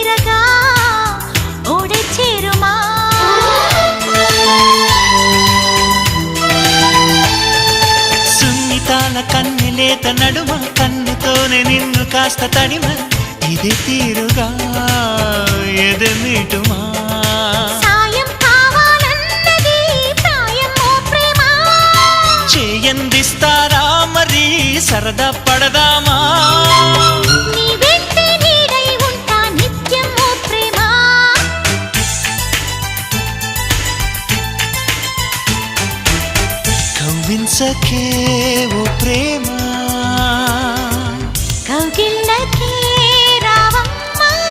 తీరగా ఓడే చేరుమా సున్నితాల కన్నెలేత నడుమ కన్నుతోనే నిన్ను కాస్త తడిమ ఇది తీరుగా ఎదమిటుమా సాయం కావాలన్నది ప్రాయమో ప్రేమ చేయందిస్తారా మరి సరదా పడదామా నీ వెంటే నీడై ఉంటా నిత్యమో ప్రేమ కవ్వించకే